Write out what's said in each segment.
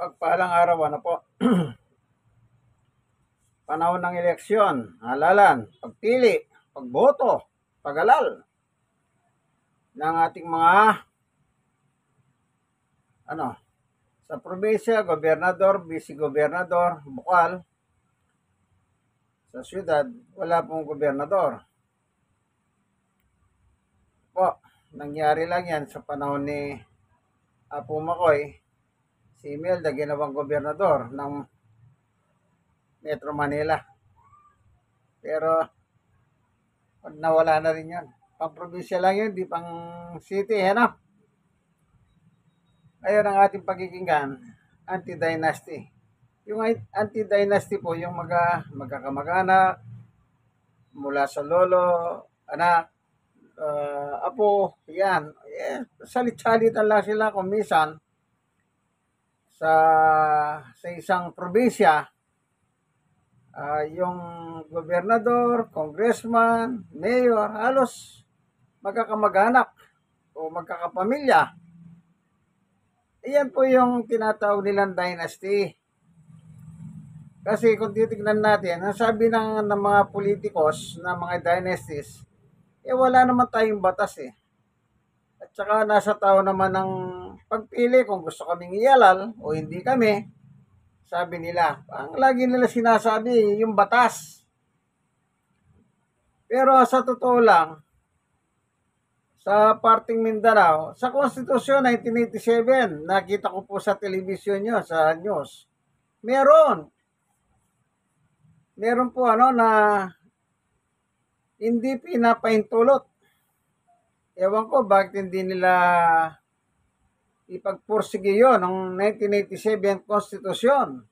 Pagpalang araw, ano po? Panahon ng eleksyon, halalan, pagpili, pagboto, pag-alal ng ating mga sa probinsya, gobernador, vice-gobernador, bukal. Sa syudad, wala pong gobernador. Po, nangyari lang yan sa panahon ni Apo Makoy, si Imelda ginawang gobernador ng Metro Manila. Pero nawala na rin yan. Pang probinsya lang yun, di pang city, ano? Ayun ang ating pakikinggan, anti-dynasty. Yung anti-dynasty po, yung magkakamag-anak, mula sa lolo, anak, apo, yan. Salit-salitan lang sila kung minsan sa isang probinsya, yung gobernador, congressman, mayor, halos magkakamag-anak o magkakapamilya. Iyan po yung tinatawag nilang dynasty. Kasi kung titignan natin, ang sabi ng mga politikos na mga dynasties, wala naman tayong batas eh. At saka nasa tao naman ng pagpili kung gusto kaming ialal o hindi kami. Sabi nila, ang lagi nila sinasabi, yung batas. Pero sa totoo lang, sa parting Mindanao, sa Konstitusyon 1987, nakita ko po sa telebisyon nyo, sa news, meron po na hindi pinapaintulot. Ewan ko bakit hindi nila ipagpursige yun ng 1987 Konstitusyon.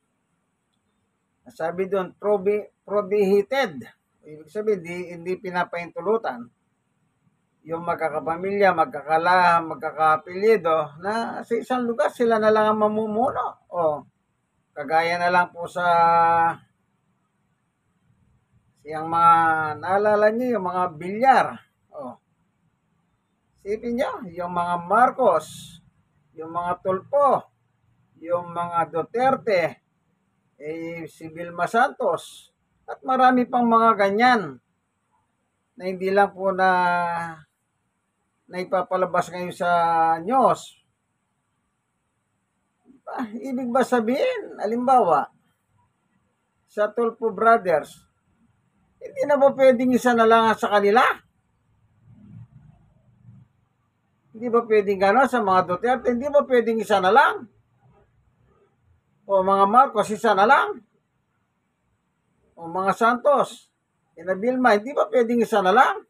Sabi doon, prohibited. Ibig sabihin, hindi pinapaintulutan yung magkakapamilya, magkakapilyedo na sa isang lugar sila na lang ang mamumuno. O, kagaya na lang po sa yung mga, naalala nyo yung mga bilyar. O, sipin nyo, yung mga Marcos, yung mga Tulfo, yung mga Duterte, si Vilma Santos, at marami pang mga ganyan na hindi lang po na ipapalabas ngayon sa news. Ibig ba sabihin, halimbawa, sa Tulfo Brothers, hindi na ba pwedeng isa na lang sa kanila? Hindi ba pwedeng gano'n sa mga Duterte? Hindi ba pwedeng isa na lang? O mga Marcos, isa na lang? O mga Santos, Vilma, hindi ba pwedeng isa na lang?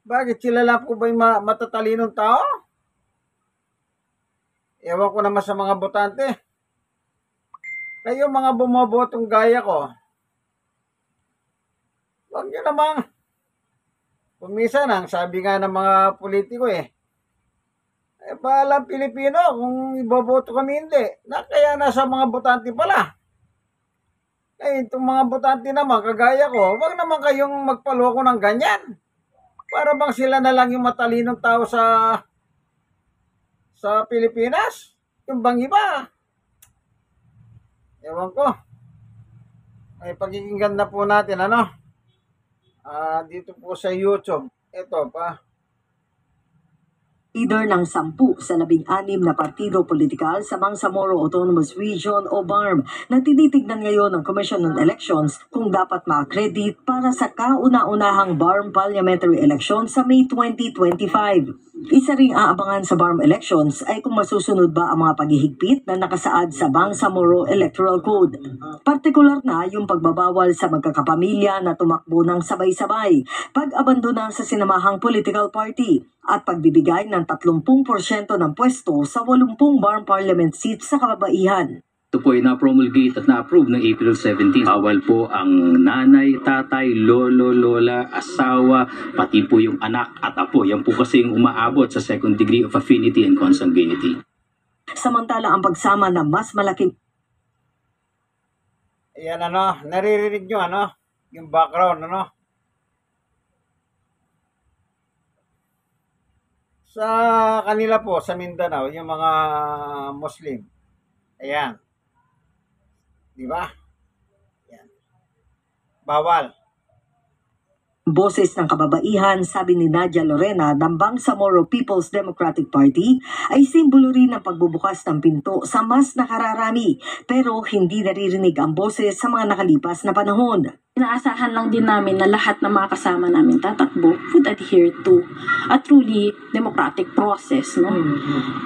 Bakit sila lang po ba yung matatalinong tao? Ewan ko naman sa mga botante. Kayo mga bumabotong gaya ko, huwag nyo namang, kumisa nang sabi nga ng mga politiko balang Pilipino kung iboboto kami hindi. Kaya nasa mga botante pala. Itong mga botante naman, kagaya ko, huwag naman kayong magpaloko ng ganyan. Para bang sila na lang yung matalinong tao sa Pilipinas? Yung bang iba? Ewan ko. Ay pakikinggan na po natin, dito po sa YouTube. Ito pa. Leader ng 10 sa 16 na partido politikal sa Bangsamoro Autonomous Region o BARM na tinitignan ngayon ng Commission on Elections kung dapat ma-accredit para sa kauna-unahang BARM Parliamentary Election sa May 2025. Isa ring aabangan sa BARM elections ay kung masusunod ba ang mga paghihigpit na nakasaad sa Bangsamoro Electoral Code. Partikular na yung pagbabawal sa magkakapamilya na tumakbo ng sabay-sabay, pag-abandona sa sinamahang political party, at pagbibigay ng 30% ng pwesto sa 80 BARM Parliament seats sa kababaihan. Ito po ay na-promulgate at na-approve ng April 17. Bawal po ang nanay, tatay, lolo, lola, asawa, pati po yung anak at apo. Yan po kasi yung umaabot sa second degree of affinity and consanguinity. Samantala ang pagsama ng mas malaking... Ayan naririnig nyo yung background sa kanila po sa Mindanao, yung mga Muslim, Ayan. Di ba? Ayan. Bawal. Boses ng kababaihan, sabi ni Nadia Lorena ng Bangsamoro People's Democratic Party, ay simbolo rin ng pagbubukas ng pinto sa mas nakararami, pero hindi naririnig ang boses sa mga nakalipas na panahon. Inaasahan lang din namin na lahat ng mga kasama namin tatakbo would adhere to a truly democratic process. No?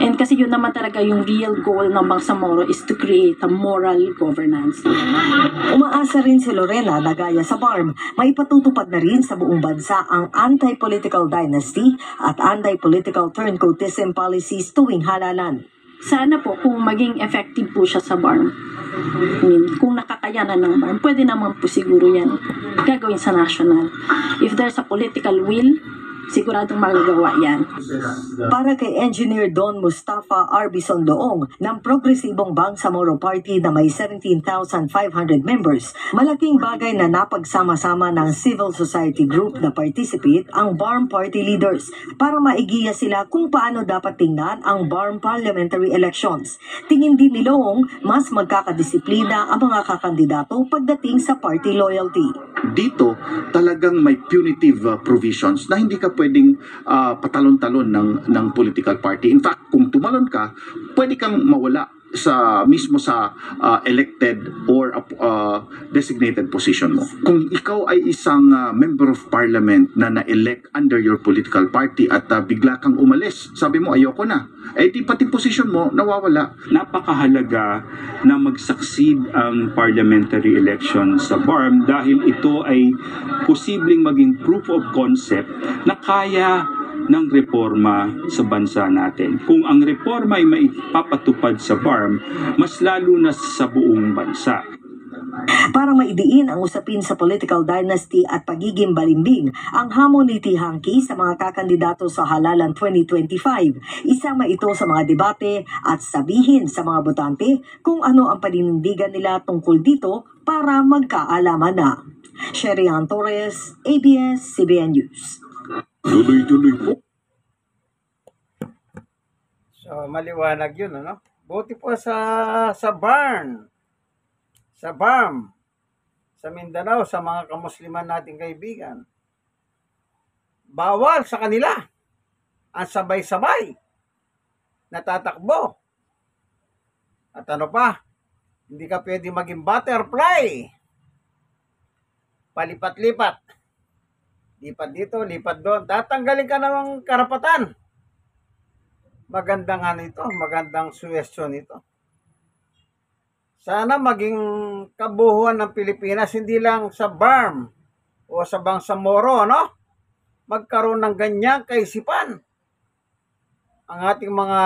And kasi yun naman talaga yung real goal ng Bangsamoro is to create a moral governance. Umaasa rin si Lorena na gaya sa BARM, may patutupad na rin sa buong bansa ang anti-political dynasty at anti-political turncoatism policies tuwing halalan. Sana po kung maging effective po siya sa BARM, kung nakakayanan ng BARM, pwede naman po siguro yan gagawin sa national. If there's a political will, siguradong magagawa yan. Para kay Engineer Don Mustafa Arbison Doong ng Progresibong Bangsamoro Party na may 17,500 members, malaking bagay na napagsama-sama ng civil society group na participate ang BARM party leaders para maigiya sila kung paano dapat tingnan ang BARM parliamentary elections. Tingin din ni Doong mas magkakadisiplina ang mga kakandidato pagdating sa party loyalty. Dito talagang may punitive provisions na hindi ka pwedeng patalon-talon ng political party. In fact, kung tumalon ka, pwede kang mawala mismo sa elected or designated position mo. Kung ikaw ay isang member of parliament na na-elect under your political party at bigla kang umalis, sabi mo ayoko na, di pati position mo nawawala. Napakahalaga na mag-succeed ang parliamentary election sa BARM dahil ito ay posibleng maging proof of concept na kaya ng reforma sa bansa natin. Kung ang reforma ay maipapatupad sa BARM, mas lalo na sa buong bansa. Para maidiin ang usapin sa political dynasty at pagiging balimbing, ang hamon ni Tihangki sa mga kakandidato sa halalan 2025, isama ito sa mga debate at sabihin sa mga botante kung ano ang paninindigan nila tungkol dito para magkaalaman na. Sherian Torres, ABS-CBN News. Tuloy-tuloy po. So, maliwanag yun, ano? Buti po sa BARM, sa Mindanao, sa mga kamusliman nating kaibigan. Bawal sa kanila ang sabay-sabay na tatakbo. At ano pa, hindi ka pwede maging butterfly. Palipat-lipat. Lipat dito, lipat doon. Tatanggalin ka ng karapatan. Magandang magandang suwestyon ito. Sana maging kabuhuan ng Pilipinas, hindi lang sa BARM o sa Bangsamoro, no? Magkaroon ng ganyang kaisipan. Ang ating mga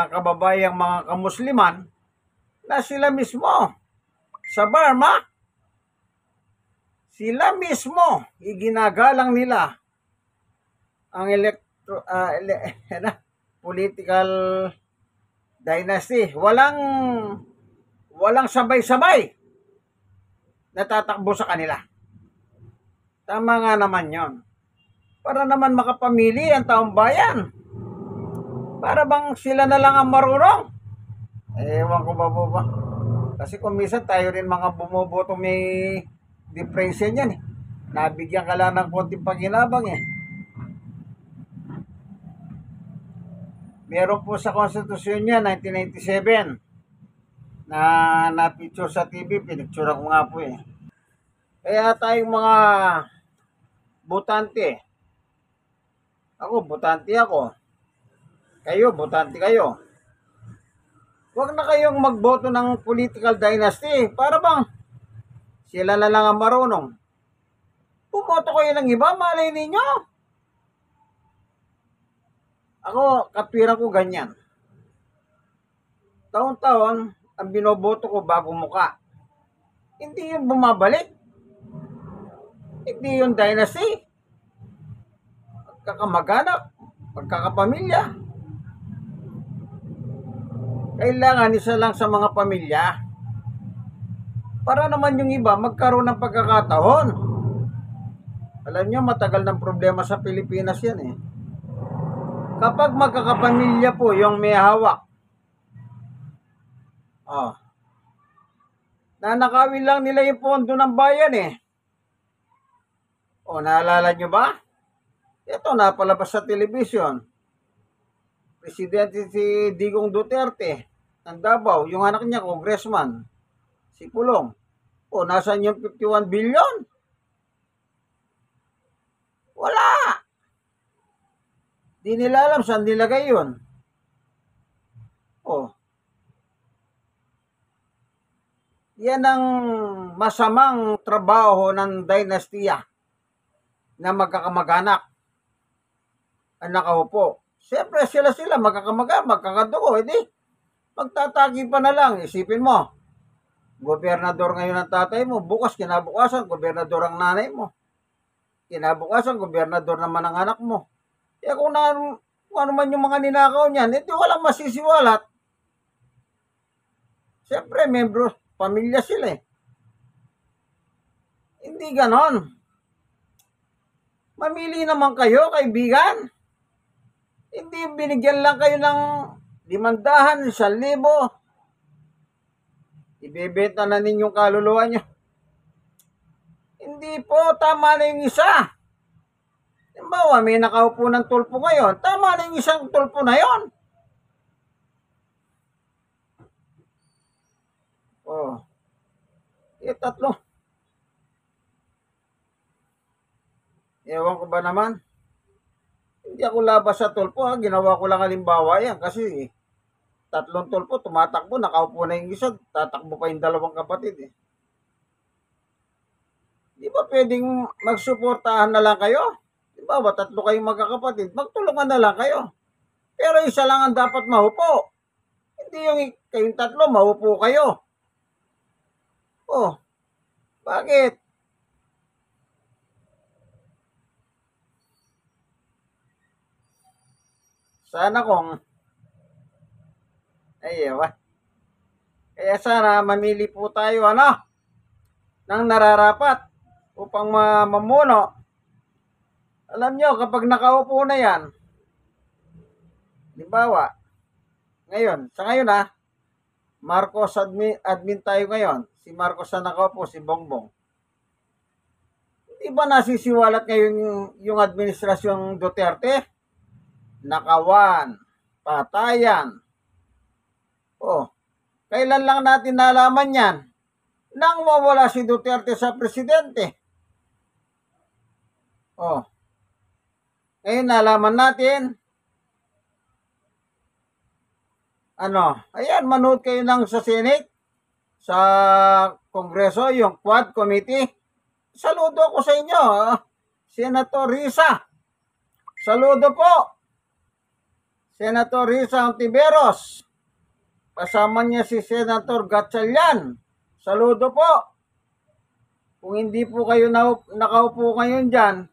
kababayang mga kamusliman na sila mismo sa BARM, sila mismo iginagalang nila ang political dynasty. Walang sabay-sabay na tatakbo sa kanila. Tama nga naman yon. Para naman makapamili ang taong bayan. Para bang sila na lang ang marunong? Ewan ko ba. Kasi kung minsan tayo rin mga bumoboto may diferensya niyan. Nabigyan ka lang ng konting paginabang . Meron po sa konstitusyon niya, 1997, na na-picture sa TV, pinicture ko nga po . Kaya tayong mga botante, botante ako. Kayo, botante kayo. Huwag na kayong magboto ng political dynasty. Para bang sila na lang ang marunong. Bumoto kayo ng iba, malay ninyo. Ako, katwiran ko ganyan. Taon-taon, ang binoboto ko bagong muka. Hindi yung bumabalik. Hindi yung dynasty. Magkakamag-anak, magkakapamilya. Kailangan isa lang sa mga pamilya. Para naman yung iba magkaroon ng pagkakataon. Alam nyo, matagal ng problema sa Pilipinas yan . Kapag magkakapamilya po yung may hawak, Oh. Nanakawin lang nila yung pondo ng bayan eh. O, naalala nyo ba? Ito, napalabas sa television. Presidente si Digong Duterte ng Davao, yung anak niya, congressman, si Pulong. O, nasan yung 51 billion? Wala. Di nila alam saan nilagay yun. O, yan ang masamang trabaho ng dinastiya na magkakamag-anak ang nakaupo. Siyempre sila magkakamag-anak, magkakadugo, edi magtatagi pa na lang. Isipin mo, gobernador ngayon ang tatay mo, bukas kinabukasan, gobernador ang nanay mo. Kinabukasan, gobernador naman ang anak mo. Kaya kung ano man yung mga ninakaw niyan, edi walang masisiwalat. Siyempre, membro, pamilya sila eh. Hindi ganon. Mamili naman kayo, kaibigan. Hindi binigyan lang kayo ng 500, 1,000. Ibebenta na ninyong kaluluwa nyo. Hindi po, tama na yung isa. Halimbawa, may nakaupo ng tulpo ngayon, tama na yung isang tulpo na yon. Oh. Tatlo. Ewan ko ba naman? Hindi ako labas sa tulpo, ha? Ginawa ko lang halimbawa yan kasi 3 tulpo tumatakbo, nakaupo na yung isa, tatakbo pa yung 2 kapatid eh. Di ba pwedeng magsuportahan na lang kayo? Di ba 3 kayong magkakapatid, magtulungan na lang kayo. Pero isa lang ang dapat mahupo. Hindi yung kayong 3 mahupo kayo. Oh, bakit? Sana kung kaya sana mamili po tayo ng nararapat upang mamuno. Alam nyo, kapag nakaupo na yan, halimbawa, sa ngayon Marcos admin tayo ngayon. Si Marcos na nakaupo, si Bongbong. Di ba nasisiwalat ngayon yung administrasyong Duterte? Nakawan, patayan. Oh, kailan lang natin nalaman yan? Nang mawala si Duterte sa presidente. Oh, ngayon nalaman natin. Ayan, manood kayo sa Senate, sa Kongreso, yung Quad Committee. Saludo ko sa inyo, Senator Risa. Saludo po. Senator Risa Ontiveros. Kasama niya si Senator Gatchalian. Saludo po. Kung hindi po kayo nakaupo ngayon dyan,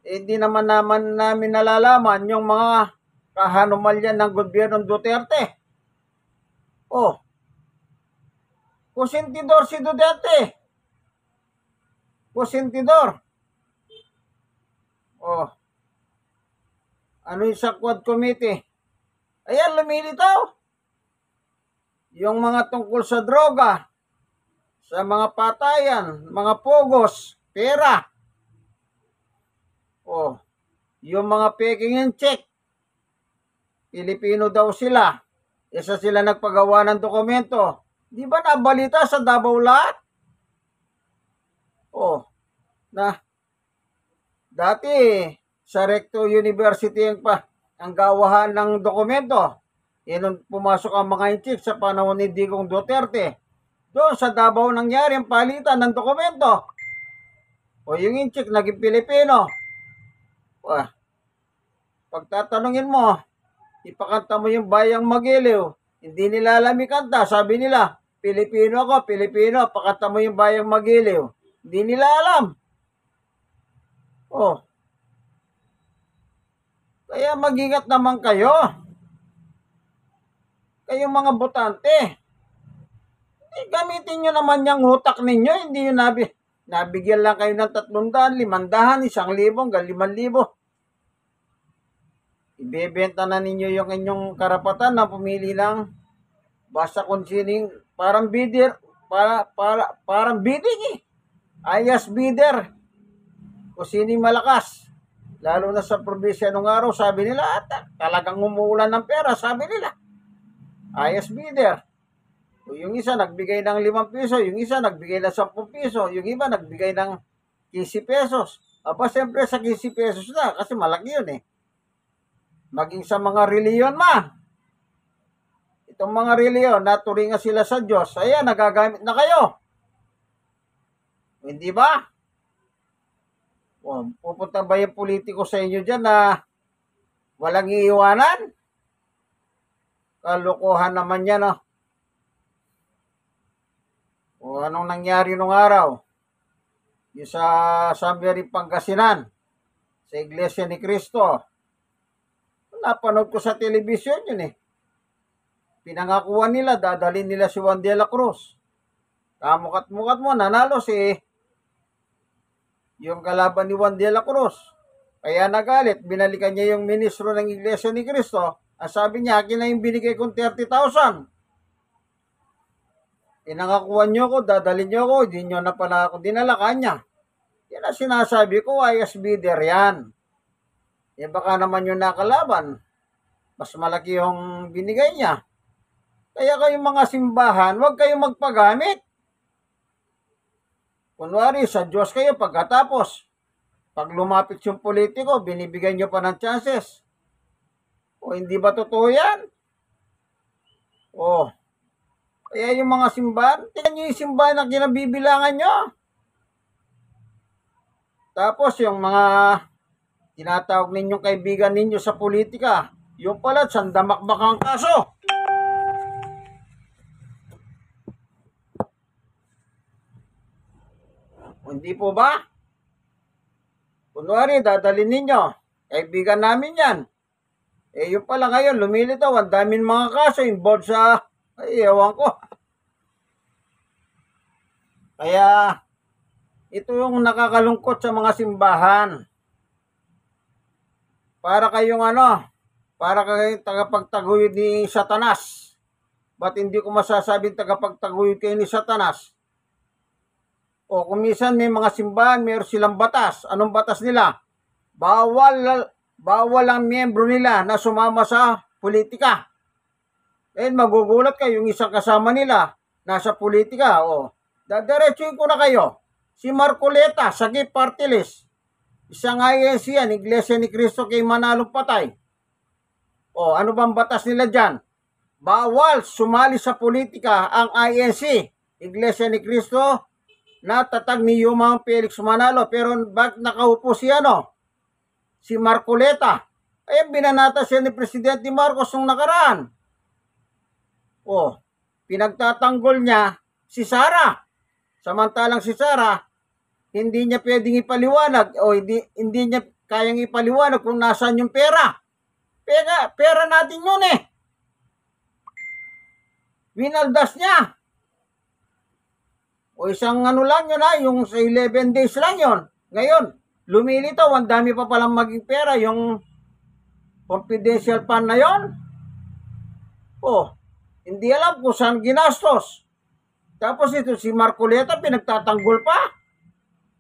hindi naman namin nalalaman yung mga kahanumalyan ng gobyernong Duterte. Oh, kusintidor si Duterte. Kusintidor. Oh, ano yung sa Quad Committee? Ayan, lumilitaw. Yung mga tungkol sa droga, sa mga patayan, mga pogos, pera. Oh, yung mga peking and check. Pilipino daw sila. Isa sila nagpagawa ng dokumento. Di ba nabalita sa Davao lahat? Oh, dati sa Recto University ang gawahan ng dokumento. Yan nung pumasok ang mga inchik sa panahon ni Digong Duterte. Doon sa Davao nangyari ang palitan ng dokumento. O yung inchik naging Pilipino. Pagtatanungin mo, ipakanta mo yung Bayang Magiliw. Hindi nila alam yung kanta. Sabi nila, Pilipino ako, Pilipino. Pakanta mo yung Bayang Magiliw. Hindi nila alam. Oh. Kaya mag-ingat naman kayo. Kayong mga botante. Gamitin nyo naman yung utak ninyo. Hindi yung nabigyan lang kayo ng 300, 500, 1,000, 5,000. Ibebenta na ninyo yung inyong karapatan na pumili ng Basta kung sining parang parang bidding eh. Ayas bidder. Kung sining malakas. Lalo na sa probinsya nung araw, sabi nila, talagang umuulan ng pera, sabi nila. Ayas bidder. Yung isa nagbigay ng 5 piso, yung isa nagbigay ng 10 piso, yung iba nagbigay ng 15 pesos. Aba, siyempre sa 15 pesos na, kasi malaki yun eh. Maging sa mga reliyon man. Itong mga reliyon, naturingan sila sa Diyos, ayan, nagagamit na kayo. Hindi ba? O, pupunta ba yung politiko sa inyo dyan na walang iiwanan? Kalokohan naman yan, oh. O anong nangyari nung araw? Yung sa Sambiari, Pangasinan, sa Iglesia ni Cristo. Napanood ko sa telebisyon yun eh. Pinangakuan nila, dadalhin nila si Juan de la Cruz. Kamukat-mukat mo, nanalo si yung kalaban ni Juan de la Cruz. Kaya nagalit, binalikan niya yung ministro ng Iglesia ni Cristo. Ang sabi niya, akin na yung binigay kong 30,000. Pinangakuan nyo ko, dadalhin nyo ko, hindi nyo na pala ako dinala kanya. Yan ang sinasabi ko, ayas bidder yan. Eh baka naman yung nakalaban, mas malaki yung binigay niya. Kaya kayong mga simbahan, huwag kayong magpagamit. Kunwari, sa Diyos kayo pagkatapos. Pag lumapit yung politiko, binibigyan nyo pa ng chances. O hindi ba totoo yan? O, kaya yung mga simbahan, tingnan nyo yung simbahan na kinabibilangan nyo. Tapos yung mga tinatawag ninyong kaibigan ninyo sa politika, yung pala, sandamakbak ang kaso. Hindi po ba? Kunwari, dadalhin ninyo. Kaibigan namin yan. Eh, yung pala ngayon, lumilitaw. Ang daming mga kaso involved sa... Ay, ewan ko. Kaya, ito yung nakakalungkot sa mga simbahan. Para kayong para kayong tagapagtaguyod ni Satanas. Ba't hindi ko masasabing tagapagtaguyod kayo ni Satanas? O kung minsan may mga simbahan, mayroon silang batas. Anong batas nila? Bawal ang miyembro nila na sumama sa politika. Eh, magugulat kayo, yung isang kasama nila, nasa politika. O, dadiretsuin ko na kayo. Si Marcoleta, Sagip Party List. Isang INC yan, Iglesia ni Cristo kay Manalong Patay. O, ano bang batas nila dyan? Bawal sumali sa politika ang INC, Iglesia ni Cristo, na tatag ni Yumang Felix Manalo. Pero bakit nakaupo si si Marcoleta? Ay, binanata siya ni Presidente Marcos nung nakaraan. O, pinagtatanggol niya si Sara. Samantalang si Sara, hindi niya pwedeng ipaliwanag o hindi niya kayang ipaliwanag kung nasaan yung pera. Pera natin yun eh. Winaldas niya. O isang lang yun yung sa 11 days lang yun. Ngayon, lumilitaw, ang dami pa palang maging pera, yung confidential fund na yun. O, hindi alam kung saan ginastos. Tapos ito si Marcoleta pinagtatanggol pa.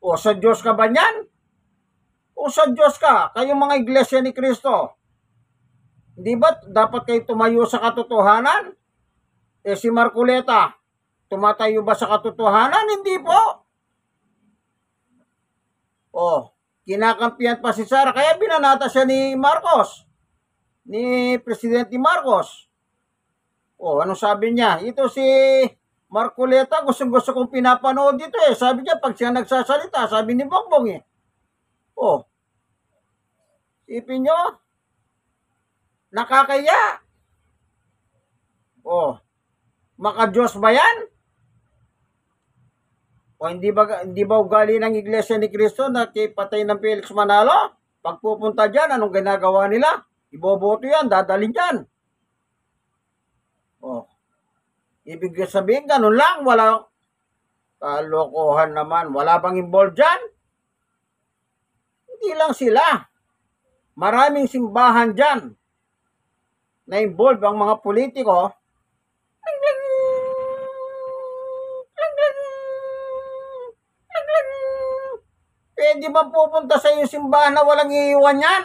O sa Diyos ka ba niyan? O sa Diyos ka, kayong mga Iglesia ni Cristo. Hindi ba dapat kayo tumayo sa katotohanan? Eh si Marcoleta, tumatayo ba sa katotohanan? Hindi po. O, kinakampihan pa si Sara, kaya binanata siya ni Marcos. Ni Presidente Marcos. O, ano sabi niya? Ito si Marcoleta, gusto kong pinapanood dito eh. Sabi niya, pag siya nagsasalita, sabi ni Bongbong eh. O, isipin nyo, nakakaya. O, maka-Diyos ba yan? O hindi ba ugali ng Iglesia ni Cristo na patay ng Felix Manalo? Pag pupunta dyan, anong ginagawa nila? Iboboto yan, dadalhin yan. O, ibig sabihin, ganun lang, wala, kalokohan naman, wala bang involved dyan? Hindi lang sila. Maraming simbahan dyan na involved ang mga politiko, di ba pupunta sa iyong simbahan na walang iiwan yan?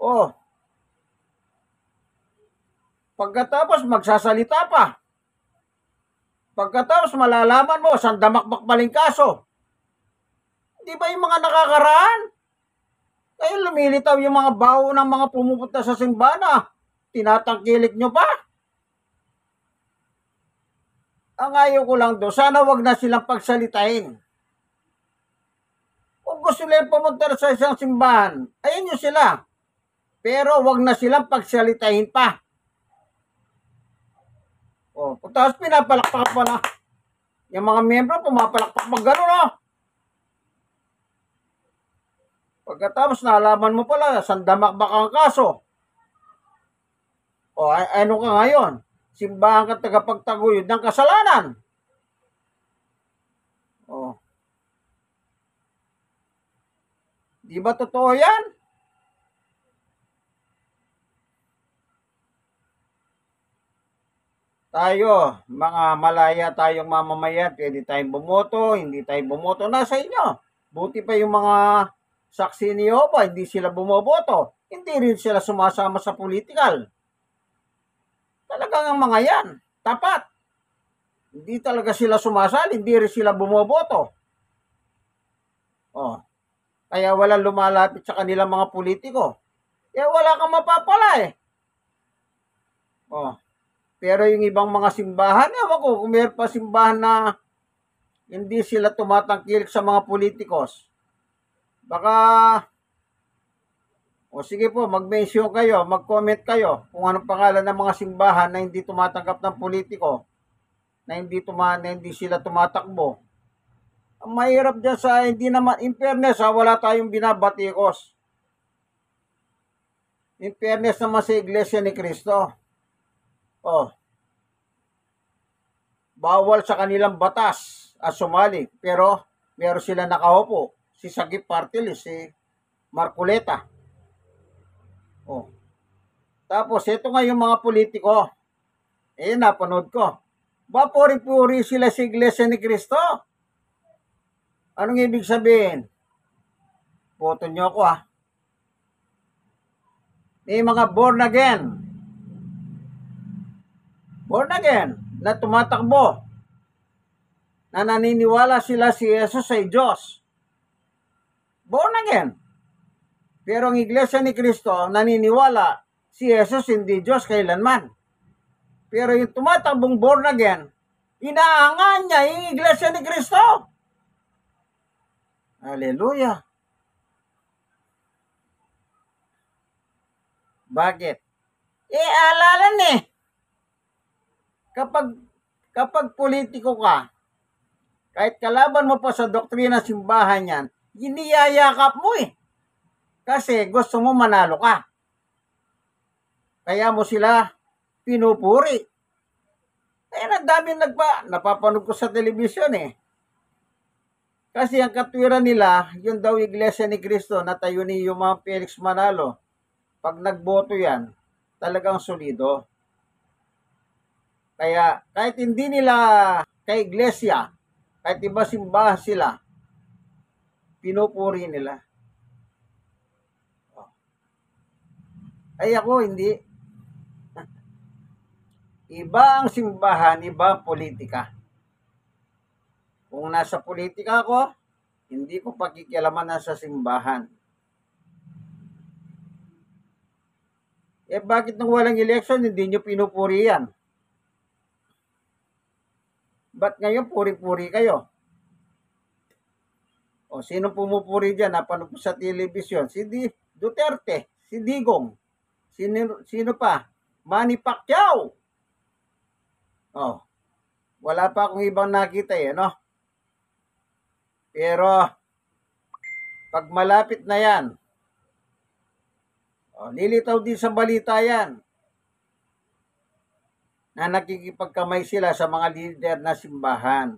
Oh. Pagkatapos magsasalita pa. Pagkatapos malalaman mo, saan damakbak paling kaso. Di ba yung mga nakakaraan? Kaya lumilitaw yung mga baho ng mga pumupunta sa simbahan, tinatangkilik nyo pa. Ang ayaw ko lang doon, sana wag na silang pagsalitain. Kung gusto nila pumunta sa isang simbahan, ayun nyo sila. Pero wag na silang pagsalitain pa. O, tapos pinapalakpak pa na. Yung mga miyembro, pumapalakpak pag gano'n, Pagkatapos nalaman mo pala, sandamakbak ang kaso. O, ano ka ngayon? Simbahan ka tagapagtaguyod ng kasalanan. O. Di ba totoo yan? Tayo, mga malaya tayong mamamayan, pwede tayong bumoto, hindi tayong bumoto, nasa inyo. Buti pa yung mga saksi ni Jehovah, hindi sila bumoboto. Hindi rin sila sumasama sa political. Talagang ang mga yan, tapat. Hindi talaga sila sumasali, hindi rin sila bumoboto. Oh. Kaya walang lumalapit sa kanilang mga politiko. Kaya wala kang mapapala Oh. Pero yung ibang mga simbahan, ewan ko, kung meron pa simbahan na hindi sila tumatangkilik sa mga politikos. Baka, o sige po, mag-mention kayo, mag-comment kayo kung anong pangalan ng mga simbahan na hindi tumatanggap ng politiko, na hindi sila tumatakbo. Ang mahirap dyan sa, hindi naman, in fairness wala tayong binabatikos. In fairness naman sa Iglesia ni Cristo. Oh. Bawal sa kanilang batas at sumali, pero meron sila nakaupo. Si Sagip Partilis, si Marcoleta. Oh. Tapos, ito nga yung mga politiko. Napanood ko. Ba, puri-puri sila sa Iglesia ni Cristo? Anong ibig sabihin? Boto nyo ako, May mga born again. Born again na tumatakbo. Na naniniwala sila si Jesus ay Diyos. Born again. Pero ang Iglesia ni Cristo, naniniwala si Jesus hindi Diyos kailanman. Pero yung tumatakbong born again, inaangan niya yung Iglesia ni Cristo. Hallelujah. Bakit? Alalan Kapag politiko ka, kahit kalaban mo pa sa doktrina simbahan yan, iniyayakap mo Kasi gusto mo manalo ka. Kaya mo sila pinupuri. Kaya ang dami napapanood ko sa telebisyon Kasi ang katwiran nila, yung daw Iglesia ni Cristo na tayo ni yung mga Felix Manalo, pag nagboto yan, talagang solido. Kaya kahit hindi nila kay Iglesia, kahit iba simbahan sila, pinupuri nila. Ay ako hindi. Iba ang simbahan, iba ang politika. Kung nasa politika ako, hindi ko pakikialaman nasa simbahan. Bakit nung walang election, hindi nyo pinupuri yan? Ba't ngayon puri-puri kayo? O, sino pumupuri dyan? Napanood ko sa telebisyon. Si Duterte, si Digong. Sino pa? Manny Pacquiao. Oh, wala pa akong ibang nakita no? Pero, pag malapit na yan, lilitaw din sa balita yan, na nakikipagkamay sila sa mga leader na simbahan.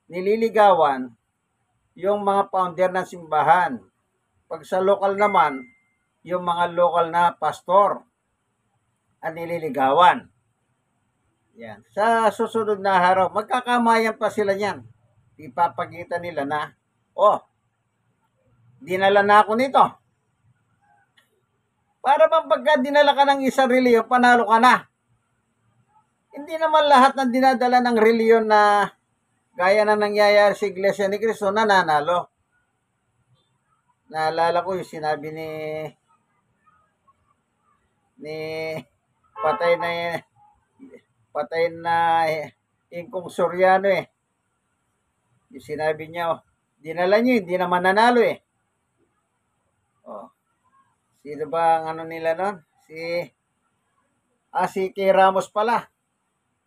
Nililigawan yung mga founder ng simbahan. Pag sa lokal naman, yung mga lokal na pastor ang nililigawan. Yan. Sa susunod na araw, magkakamayan pa sila niyan. ipapakita nila na, oh, dinala na ako nito. Para bang pagka dinala ka ng isang reliyon, panalo ka na. Hindi naman lahat ng dinadala ng reliyon na gaya na nangyayari sa Iglesia ni Cristo, nananalo. Naalala ko yung sinabi ni patay na Ingkong Soriano eh. Yung sinabi niya, dinala niyo, hindi naman nanalo eh. Oh. Sino ba ang ano nila nun? Si K. Ramos pala.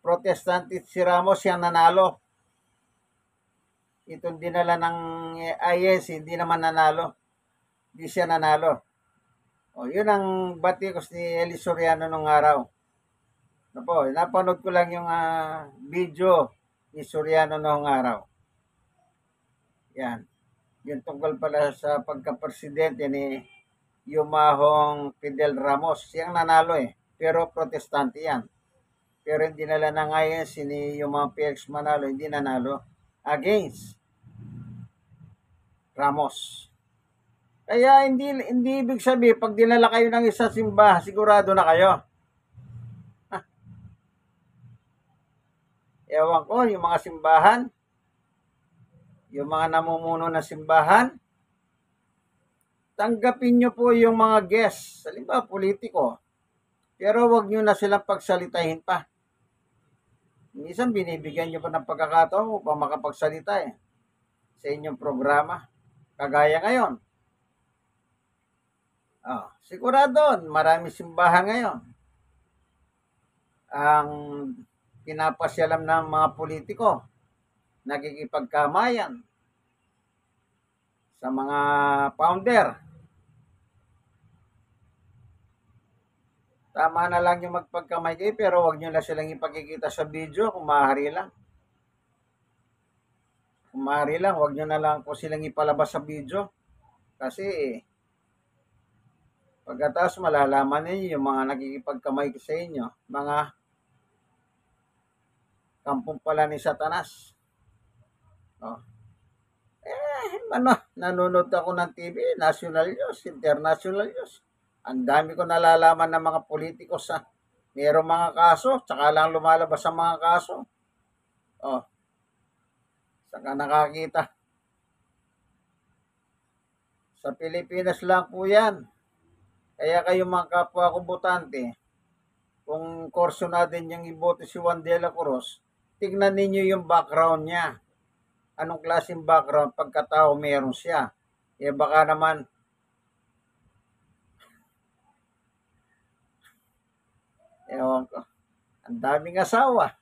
Protestante si Ramos, siyang nanalo. Itong dinala ng IS, hindi naman nanalo. Hindi siya nanalo. O, yun ang batikos ni Eli Soriano nung araw. Napanood ko lang yung video ni Soriano nung araw. Yan. Yung tungkol pala sa pagka-presidente ni Yumahong Fidel Ramos. Siyang nanalo eh. Pero protestante yan. Pero hindi nila na ngayon ni Yumahong Felix Manalo, hindi nanalo against Ramos. Kaya hindi ibig sabihin, pag dinala kayo ng isang simbahan, sigurado na kayo. Ewan ko, yung mga simbahan, yung mga namumuno ng simbahan, tanggapin nyo po yung mga guests, halimbawa politiko, pero wag nyo na silang pagsalitahin pa. Minsan binibigyan nyo pa ng pagkakataon upang makapagsalita eh, sa inyong programa. Kagaya ngayon. Sigurado, marami simbahan ngayon. Ang pinapasyalam ng mga politiko, nakikipagkamayan sa mga founder. Tama na lang yung magpagkamay kayo, pero wag nyo na silang ipakikita sa video kung maaari lang. Kung maaari lang, wag nyo na lang po silang ipalabas sa video. Kasi, pagkatapos malalaman ninyo yung mga nakikipagkamay sa inyo, mga kampong pala ni Satanas. Nanonood ako ng TV, national news, international news. Ang dami ko nalalaman ng mga politikos sa mayroong mga kaso, tsaka lang lumalabas ang mga kaso. Saka nakakita. Sa Pilipinas lang po yan. Kaya kayo mga kapwa ko botante, kung kurso natin yung iboto si Juan de la Cruz, tignan ninyo yung background niya. Anong klaseng background pagkatao meron siya. Baka naman ewan ko. Ang daming asawa.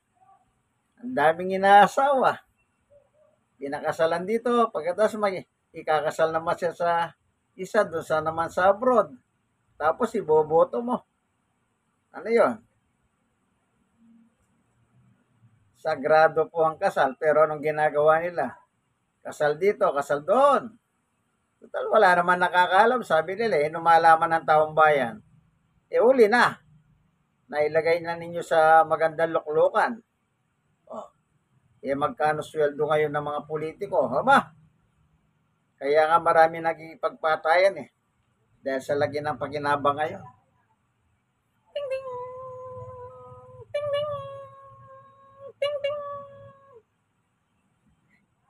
Ang daming inaasawa. Pinakasalan dito. Pagkatapos ikakasal naman siya sa isa, doon sa naman sa abroad. Tapos iboboto mo. Ano yon? Sagrado po ang kasal. Pero anong ginagawa nila? Kasal dito, kasal doon. Total, wala naman nakakaalam. Sabi nila, lumalaman ng taong bayan. Uli na. Nailagay na ninyo sa magandang luklukan. Magkano sweldo ngayon ng mga politiko? Haba? Kaya nga marami nagipagpatayan eh. Dahil sa lagi ng pakinabang ngayon. Ting ding! Ting ding! Ting ding!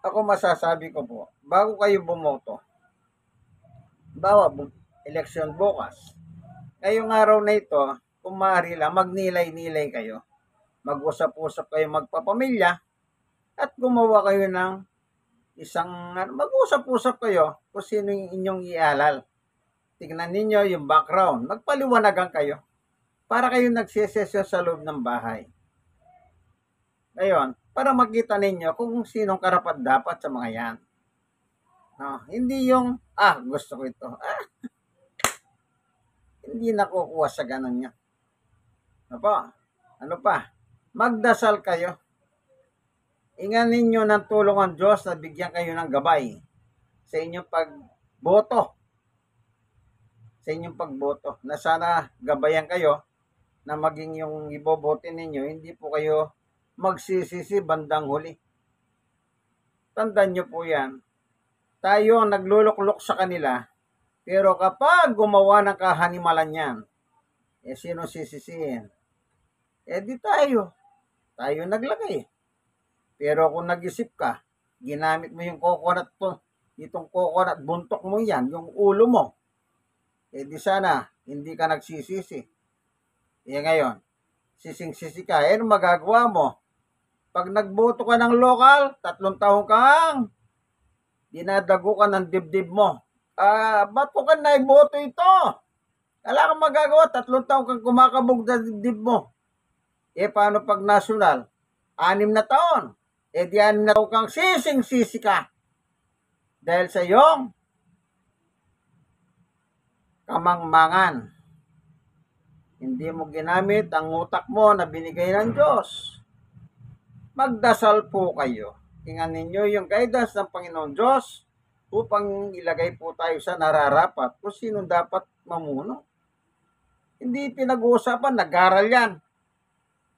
Ako masasabi ko po, bago kayo bumoto, eleksyon bukas, ngayong araw na ito, kung maaari lang, magnilay-nilay kayo. Mag-usap-usap kayo magpapamilya at gumawa kayo ng mag-usap-usap kayo kung sino yung inyong ialal. Tignan ninyo yung background. Magpaliwanagan kayo para kayo nagsisesyon sa loob ng bahay. Ngayon, para makita ninyo kung sinong karapat-dapat sa mga yan. Hindi yung, gusto ko ito. Hindi nakukuha sa ganun yan. Ano pa? Magdasal kayo. Ingan ninyo ng tulong ng Diyos na bigyan kayo ng gabay sa inyong pagboto. Sa inyong pagboto. Na sana gabayan kayo na maging yung ibobote ninyo, hindi po kayo magsisisi bandang huli. Tandaan nyo po yan. Tayo ang nagluluklok sa kanila. Pero kapag gumawa ng kahanimalan yan, sino sisisihin? Di tayo. Tayo naglagay. Pero kung nag-isip ka, ginamit mo yung coconut to, itong coconut, buntok mo yan, yung ulo mo. Di sana, hindi ka nagsisisi. Ngayon, sising-sisi ka. Ano magagawa mo? Pag nagboto ka ng lokal, 3 taon kang dinadago ka ng dibdib mo. Ba't ko ka naiboto ito? Wala kang magagawa, 3 taon kang kumakabog na dibdib mo. Paano pag national? 6 na taon. Di 6 na taon kang sising-sisi ka. Dahil sa iyong kamangmangan. Hindi mo ginamit ang utak mo na binigay ng Diyos. Magdasal po kayo. Tingnan ninyo yung guidance ng Panginoon Diyos upang ilagay po tayo sa nararapat kung sino dapat mamuno. Hindi pinag-uusapan, nag-aral yan.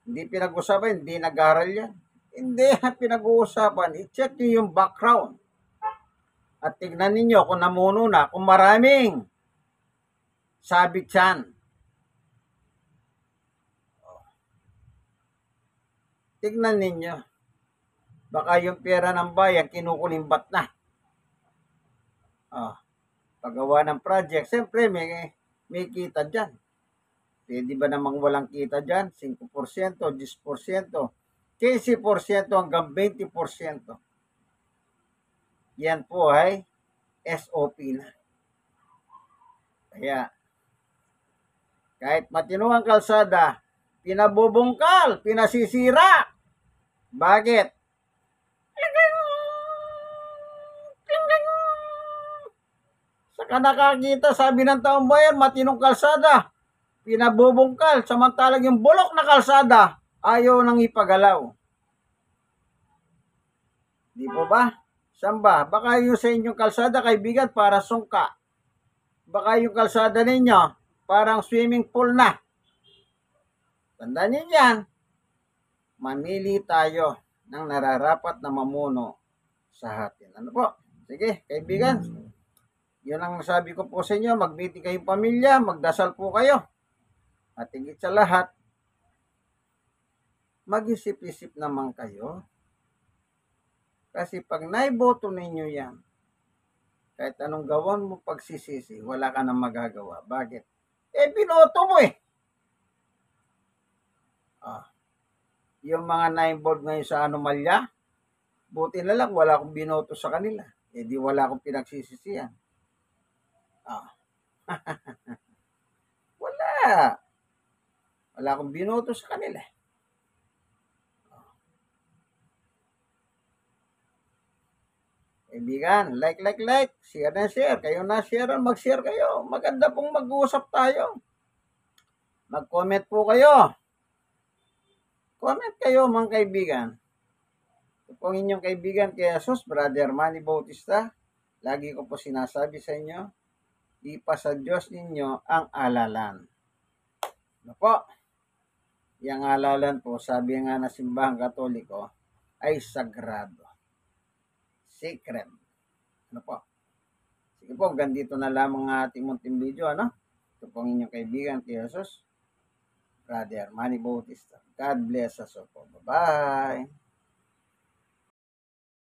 Hindi pinag-uusapan, hindi nag-aral yan. Hindi pinag-uusapan, i-check nyo yung background. At tignan ninyo kung namuno na, kung maraming sabit yan. Tignan ninyo. Baka yung pera ng bayan, kinukulimbat na. Paggawa ng project, siyempre may kita dyan. Pwede ba namang walang kita dyan? 5%, 10%, 15% hanggang 20%. Yan po ay SOP na. Kaya, kahit matino ang kalsada, pinabubungkal, pinasisira. Bakit? Saka nakakita, sabi ng taong bayan, matinong kalsada, pinabubungkal, samantalang yung bulok na kalsada, ayaw nang ipagalaw. Di po ba? Saan ba? Baka yung sa inyong kalsada, kaibigan, para sungka. Baka yung kalsada ninyo, parang swimming pool na. Tandaan niyo yan. Mamili tayo ng nararapat na mamuno sa atin. Ano po? Sige, kaibigan. Yun ang sabi ko po sa inyo. Mag-meeting kayong pamilya, magdasal po kayo. At higit sa lahat, mag-isip-isip naman kayo. Kasi pag naiboto ninyo yan, kahit anong gawan mo pagsisisi, wala ka nang magagawa. Bakit? Binoto mo eh. Yung mga na-involved ngayon sa anomalya, buti na lang wala akong binoto sa kanila. Di wala akong pinagsisisihan. Wala. Wala akong binoto sa kanila. Kaibigan, like, share na share. Kayo na share, mag-share kayo. Maganda pong mag-uusap tayo. Mag-comment po kayo. Comment kayo mga kaibigan. Ito po ang inyong kaibigan kay Jesus, Brother Manny Bautista. Lagi ko po sinasabi sa inyo, ipasa Diyos ninyo ang alalan. Ano po? Yung alalan po, sabi nga na simbahang Katoliko, ay sagrado. Sacred. Ano po? Sige po, ganito na lamang ang ating munting video, ano? Ito po ang inyong kaibigan kay Jesus, Brother Manny Bautista. God bless us all po. Bye-bye.